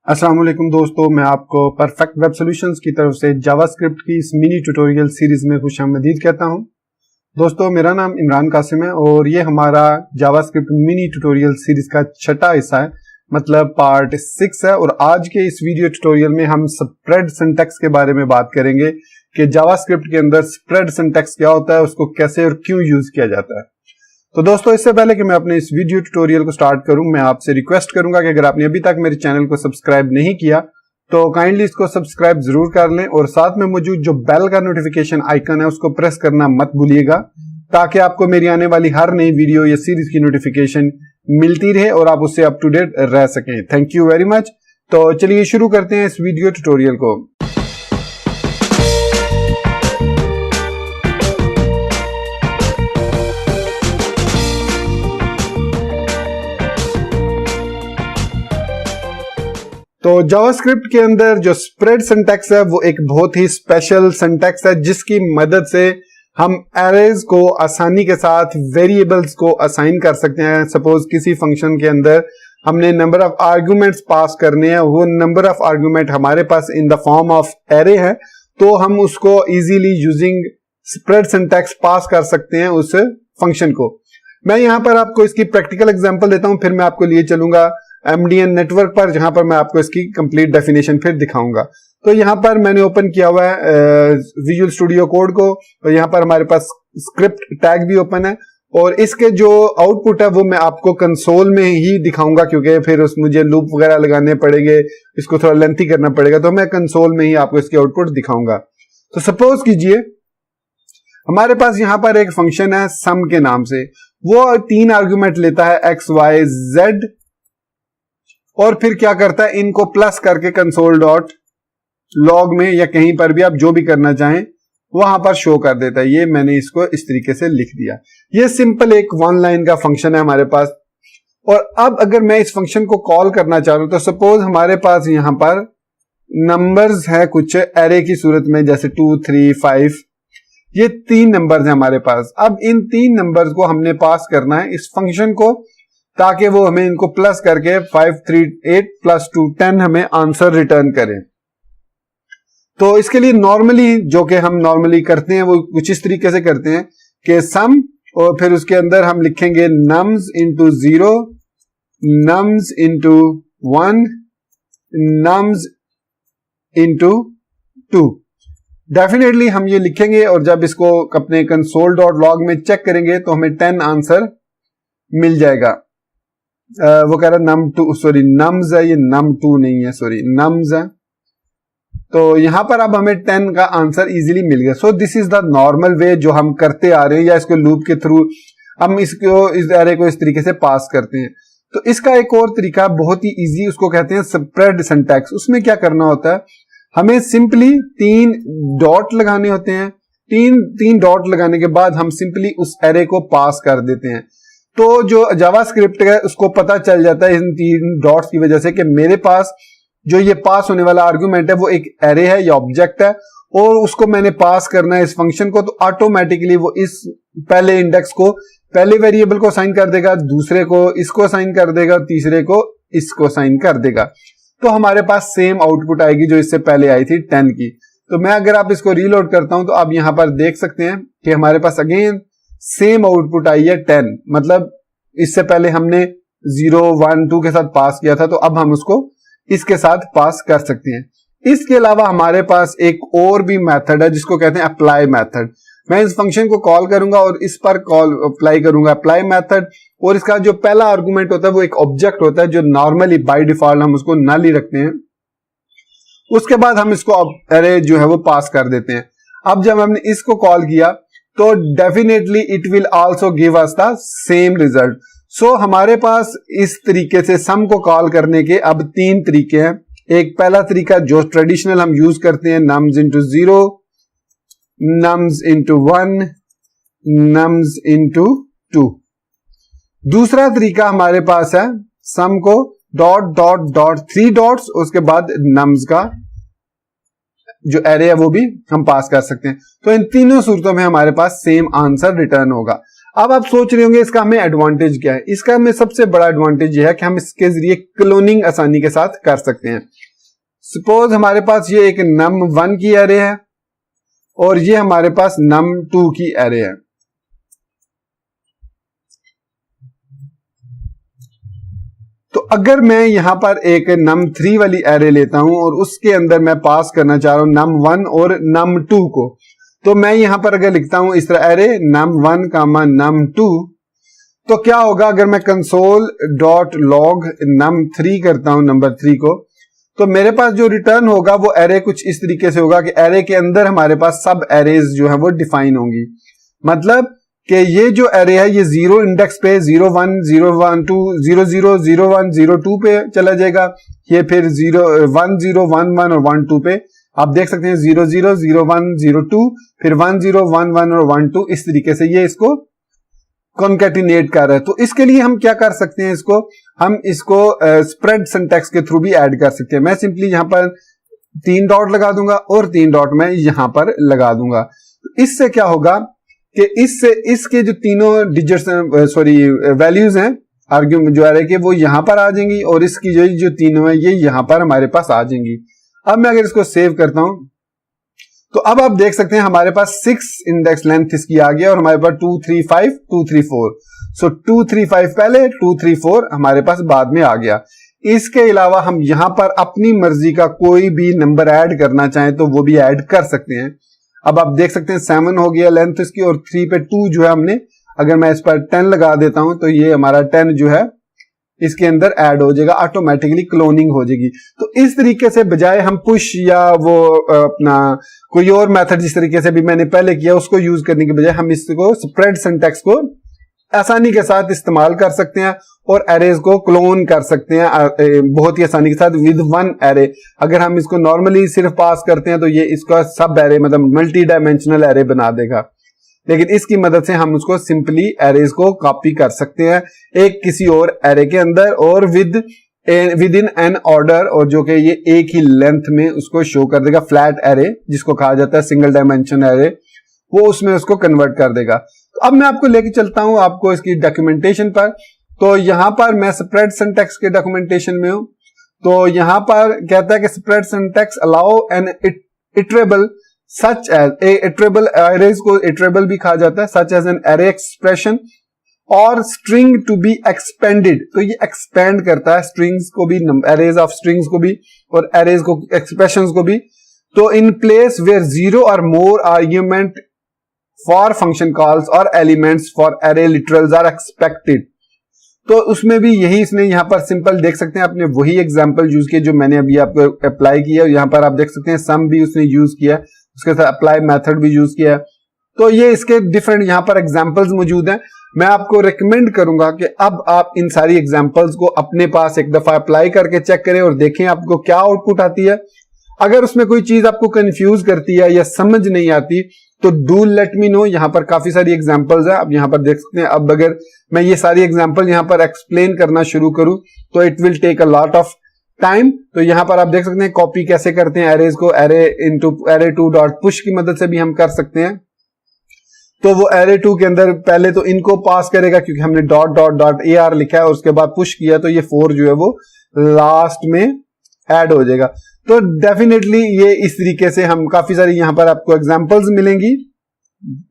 अस्सलाम वालेकुम दोस्तों, मैं आपको परफेक्ट वेब सॉल्यूशंस की तरफ से जावास्क्रिप्ट की इस मिनी ट्यूटोरियल सीरीज में खुशामदीद कहता हूं। दोस्तों, मेरा नाम इमरान कासिम है और ये हमारा जावास्क्रिप्ट मिनी ट्यूटोरियल सीरीज का छठा हिस्सा है, मतलब पार्ट 6 है। और आज के इस वीडियो ट्यूटोरियल में हम स्प्रेड सिंटैक्स के बारे में बात करेंगे कि जावास्क्रिप्ट के अंदर स्प्रेड सिंटैक्स क्या होता है, उसको कैसे और क्यों यूज किया जाता है। तो दोस्तों, इससे पहले कि मैं अपने इस वीडियो ट्यूटोरियल को स्टार्ट करूं, मैं आपसे रिक्वेस्ट करूंगा कि अगर आपने अभी तक मेरे चैनल को सब्सक्राइब नहीं किया तो काइंडली इसको सब्सक्राइब जरूर कर लें और साथ में मौजूद जो बेल का नोटिफिकेशन आइकन है उसको प्रेस करना मत भूलिएगा, ताकि आपको मेरी आने वाली हर नई वीडियो या सीरीज की नोटिफिकेशन मिलती रहे और आप उससे अप टू डेट रह सकें। Thank you very much. तो चलिए शुरू करते हैं इस वीडियो ट्यूटोरियल को। तो जावास्क्रिप्ट के अंदर जो स्प्रेड सिंटैक्स है वो एक बहुत ही स्पेशल सिंटैक्स है, जिसकी मदद से हम एरेज को आसानी के साथ वेरिएबल्स को असाइन कर सकते हैं। सपोज किसी फंक्शन के अंदर हमने नंबर ऑफ आर्गुमेंट्स पास करने हैं, वो नंबर ऑफ आर्गुमेंट हमारे पास in the form of array है, तो हम उसको easily using spread syntax pass कर सकते हैं उस फंक्शन को। मैं यहां पर आपको इसकी प्रैक्टिकल एग्जांपल देता हूं, फिर मैं आपको लिए चलूंगा MDN नेटवर्क पर, जहां पर मैं आपको इसकी कंप्लीट डेफिनेशन फिर दिखाऊंगा। तो यहां पर मैंने ओपन किया हुआ है विजुअल स्टूडियो कोड को, और यहां पर हमारे पास स्क्रिप्ट टैग भी ओपन है और इसके जो आउटपुट है वो मैं आपको कंसोल में ही दिखाऊंगा, क्योंकि फिर मुझे लूप वगैरह लगाने पड़ेंगे, इसको थोड़ा लेंथी करना पड़ेगा, तो मैं कंसोल में ही आपको इसके आउटपुट दिखाऊंगा। तो सपोज कीजिए हमारे पास यहां पर एक फंक्शन है सम के नाम से, वो 3 आर्गुमेंट लेता है x, y, z, और फिर क्या करता है, इनको प्लस करके कंसोल डॉट लॉग में या कहीं पर भी आप जो भी करना चाहें वहां पर शो कर देता है। ये मैंने इसको इस तरीके से लिख दिया। ये सिंपल एक 1 लाइन का फंक्शन है हमारे पास। और अब अगर मैं इस फंक्शन को कॉल करना चाह रहा हूं, तो सपोज हमारे पास यहां पर नंबर्स है कुछ एरे की सूरत में, जैसे 2, 3, 5, ये 3 नंबर्स हैं हमारे पास। अब इन 3 नंबर्स को हमने पास करना है इस फंक्शन को, ताकि वो हमें इनको प्लस करके 5, 3, 8 + 2 10 हमें आंसर रिटर्न करें। तो इसके लिए नॉर्मली जो कि हम नॉर्मली करते हैं वो कुछ इस तरीके से करते हैं कि सम, और फिर उसके अंदर हम लिखेंगे nums into 0, nums into 1, nums into 2। Definitely हम ये लिखेंगे और जब इसको अपने कंसोल डॉट लॉग में चेक करेंगे तो हमें 10 आंसर मिल जाएगा। वो कह रहा है नम्स है, ये num2 नहीं है, सॉरी नम्स है। तो यहां पर अब हमें 10 का आंसर इजीली मिल गया। So this is the normal way जो हम करते आ रहे हैं, या इसको लूप के थ्रू हम इस एरे को इस तरीके से पास करते हैं। तो इसका एक और तरीका बहुत ही इजी, उसको कहते हैं स्प्रेड सिंटैक्स। उसमें क्या करना होता है, हमें सिंपली 3 डॉट लगाने होते हैं। 3 डॉट लगाने के बाद हम सिंपली उस एरे को पास कर देते हैं। तो जो जावास्क्रिप्ट है उसको पता चल जाता है इन 3 डॉट्स की वजह से कि मेरे पास जो ये पास होने वाला आर्गुमेंट है वो एक एरे है या ऑब्जेक्ट है, और उसको मैंने पास करना है इस फंक्शन को। तो ऑटोमेटिकली वो इस पहले इंडेक्स को पहले वेरिएबल को असाइन कर देगा, दूसरे को इसको असाइन कर देगा, तीसरे को इसको असाइन कर देगा। तो हमारे पास सेम आउटपुट आएगी जो इससे पहले आई थी 10 की। तो मैं अगर आप इसको रीलोड करता हूं तो आप यहां पर देख सकते हैं कि हमारे पास अगेन सेम आउटपुट आई है 10। मतलब इससे पहले हमने 0, 1, 2 के साथ पास किया था, तो अब हम उसको इसके साथ पास कर सकते हैं। इसके अलावा हमारे पास एक और भी मेथड है जिसको कहते हैं अप्लाई मेथड। मैं इस फंक्शन को कॉल करूंगा और इस पर कॉल अप्लाई करूंगा अप्लाई मेथड, और इसका जो पहला आर्गुमेंट होता है वो एक ऑब्जेक्ट होता है जो नॉर्मली बाय डिफॉल्ट हम उसको नल ही रखते हैं। उसके बाद हम इसको एरे जो है वो पास कर देते हैं। अब जब हमने इसको कॉल किया तो definitely it will also give us the same result. So हमारे पास इस तरीके से सम को कॉल करने के अब 3 तरीके हैं। एक पहला तरीका जो ट्रेडिशनल हम यूज करते हैं, nums into 0, nums into 1, nums into 2। दूसरा तरीका हमारे पास है सम co dot dot dot 3 dots, उसके बाद नम्स का जो एरे है वो भी हम पास कर सकते हैं। तो इन तीनों सूरतों में हमारे पास सेम आंसर रिटर्न होगा। अब आप सोच रहे होंगे इसका हमें एडवांटेज क्या है। इसका हमें सबसे बड़ा एडवांटेज यह है कि हम इसके जरिए क्लोनिंग आसानी के साथ कर सकते हैं। सपोज हमारे पास ये एक num1 की एरे है और ये हमारे पास num2 की एरे है। तो अगर मैं यहां पर एक num3 वाली एरे लेता हूं और उसके अंदर मैं पास करना चाह रहा हूं num1 और num2 को, तो मैं यहां पर अगर लिखता हूं इस तरह एरे num1 कामा num2, तो क्या होगा अगर मैं console.log num3 करता हूं नंबर 3 को, तो मेरे पास जो रिटर्न होगा वो एरे कुछ इस तरीके से होगा कि एरे के अंदर हमारे पास सब एरेज जो है वो डिफाइन होंगी। मतलब कि ये जो एरे है ये 0 इंडेक्स पे 0 1 0 1 2 0 0 0 1 0 2 पे चला जाएगा। ये फिर 0 1 0 1 1 और 1 2 पे आप देख सकते हैं 0 0 0 1 0 2 फिर 1 0 1 1 और 1 2, इस तरीके से ये इसको कॉन्कैटिनेट कर रहा है। तो इसके लिए हम क्या कर सकते हैं, हम इसको स्प्रेड सिंटैक्स के थ्रू भी ऐड कर सकते हैं। मैं सिंपली यहां पर 3 डॉट लगा दूंगा और 3 डॉट मैं यहां पर लगा दूंगा। तो इससे क्या होगा कि इससे इसके जो तीनों डिजिट्स वैल्यूज हैं आर्ग्यूमेंट जो एरे के, वो यहां पर आ जाएंगी और इसकी जो तीनों है ये यहां पर हमारे पास आ जाएंगी। अब मैं अगर इसको सेव करता हूं तो अब आप देख सकते हैं हमारे पास 6 इंडेक्स लेंथ इसकी आ गया और हमारे पास 2 3 5 2 3 4। सो 2 3 5 पहले, 2 3 4 हमारे पास बाद में आ गया। इसके अलावा हम यहां पर अपनी मर्जी का कोई भी नंबर ऐड करना चाहें तो वो भी ऐड कर सकते हैं। अब आप देख सकते हैं 7 हो गया लेंथ इसकी और 3 पे 2 जो है हमने, अगर मैं इस पर 10 लगा देता हूं तो ये हमारा 10 जो है इसके अंदर ऐड हो जाएगा, ऑटोमेटिकली क्लोनिंग हो जाएगी। तो इस तरीके से बजाय हम पुश या वो अपना कोई और मेथड जिस तरीके से भी मैंने पहले किया उसको यूज करने के बजाय हम इसको स्प्रेड सिंटैक्स को आसानी के साथ इस्तेमाल कर सकते हैं और एरेज को क्लोन कर सकते हैं बहुत ही आसानी के साथ विद वन एरे। अगर हम इसको नॉर्मली सिर्फ पास करते हैं तो ये इसका सब एरे मतलब मल्टी डायमेंशनल एरे बना देगा, लेकिन इसकी मदद से हम उसको सिंपली एरेज को कॉपी कर सकते हैं एक किसी और एरे के अंदर और विद इन एन ऑर्डर, और जो कि ये एक ही लेंथ में उसको शो कर देगा। फ्लैट एरे जिसको कहा जाता है सिंगल डायमेंशन एरे, वो उसमें उसको कन्वर्ट कर देगा। तो अब मैं आपको लेके चलता हूं आपको इसकी डॉक्यूमेंटेशन पर। तो यहां पर मैं स्प्रेड सिंटैक्स के डॉक्यूमेंटेशन में हूं। तो यहां पर कहता है कि spread syntax allow an iterable such as iterable, arrays को इटरेबल भी कहा जाता है, such as an array expression और स्ट्रिंग टू बी एक्सपेंडेड। तो ये एक्सपेंड करता है स्ट्रिंग्स को भी, एरेज ऑफ स्ट्रिंग्स को भी और एरेज को, एक्सप्रेशंस को भी। तो इन प्लेस वेयर 0 और more argument for function calls और elements for array literals are expected. तो उसमें भी यही इसने यहां पर सिंपल देख सकते हैं आपने वही एग्जांपल यूज किया जो मैंने अभी आपको अप्लाई किया। यहां पर आप देख सकते हैं सम भी उसने यूज किया, उसके साथ अप्लाई मेथड भी यूज किया है। तो ये इसके डिफरेंट यहां पर एग्जांपल्स मौजूद हैं। मैं आपको रिकमेंड करूंगा कि अब आप इन सारी एग्जांपल्स को अपने पास एक दफा अप्लाई करके चेक करें और देखें आपको क्या आउटपुट आती है। अगर उसमें कोई चीज आपको कंफ्यूज करती है या समझ नहीं आती तो डू लेट मी नो। यहां पर काफी सारी एग्जांपल्स है, आप यहां पर देख सकते हैं। अब अगर मैं ये सारी एग्जांपल यहां पर एक्सप्लेन करना शुरू करूं तो it will take a lot of time. तो यहां पर आप देख सकते हैं कॉपी कैसे करते हैं एरेज को, array into array two dot push की मदद से भी हम कर सकते हैं। तो वो एरे 2 के अंदर पहले तो इनको पास करेगा क्योंकि हमने डॉट डॉट डॉट AR लिखा है और उसके बाद पुश किया तो ये 4 जो है वो लास्ट में ऐड हो जाएगा। तो डेफिनेटली ये इस तरीके से हम काफी सारी यहां पर आपको एग्जांपल्स मिलेंगी,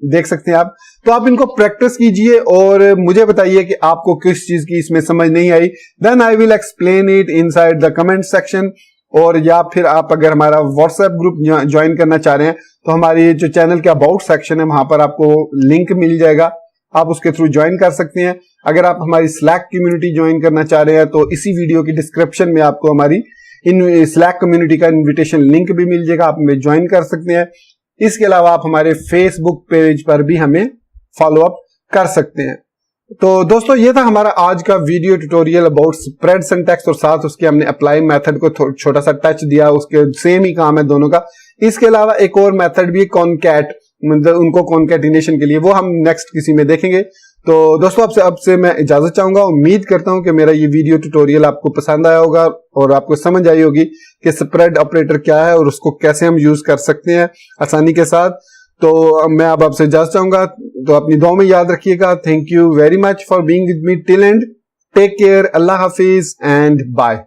देख सकते हैं आप। तो आप इनको प्रैक्टिस कीजिए और मुझे बताइए कि आपको किस चीज की इसमें समझ नहीं आई। Then I will explain it inside the comment section. और या फिर आप अगर हमारा व्हाट्सएप ग्रुप ज्वाइन करना चाह रहे हैं तो हमारी जो चैनल के अबाउट सेक्शन है वहां पर आपको लिंक मिल जाएगा, आप उसके थ्रू ज्वाइन कर सकते हैं। अगर आप हमारी स्लैक कम्युनिटी ज्वाइन करना चाह रहे हैं तो इसी वीडियो की डिस्क्रिप्शन में आपको हमारी इन स्लैक कम्युनिटी का इन्विटेशन लिंक भी मिल जाएगा, आप हमें ज्वाइन कर सकते हैं। इसके अलावा आप हमारे फेसबुक पेज पर भी हमें फॉलो अप कर सकते हैं। तो दोस्तों ये था हमारा आज का video tutorial about spread syntax और साथ उसके हमने अप्लाई मेथड को छोटा सा टच दिया, उसके सेम ही काम है दोनों का। इसके अलावा एक और मेथड भी कॉनकैट, मतलब उनको कॉन्कैटिनेशन के लिए, वो हम नेक्स्ट किसी में देखेंगे। तो दोस्तों अब से मैं इजाजत चाहूंगा। उम्मीद करता हूं कि मेरा ये वीडियो ट्यूटोरियल आपको पसंद आया होगा और आपको समझ आई होगी कि स्प्रेड ऑपरेटर क्या है और उसको कैसे हम यूज कर सकते हैं आसानी के साथ। तो मैं अब आपसे इजाजत चाहूंगा, तो अपनी दुआ में याद रखिएगा। Thank you very much for being with me till end. Take care, अल्लाह हाफिज एंड बाय।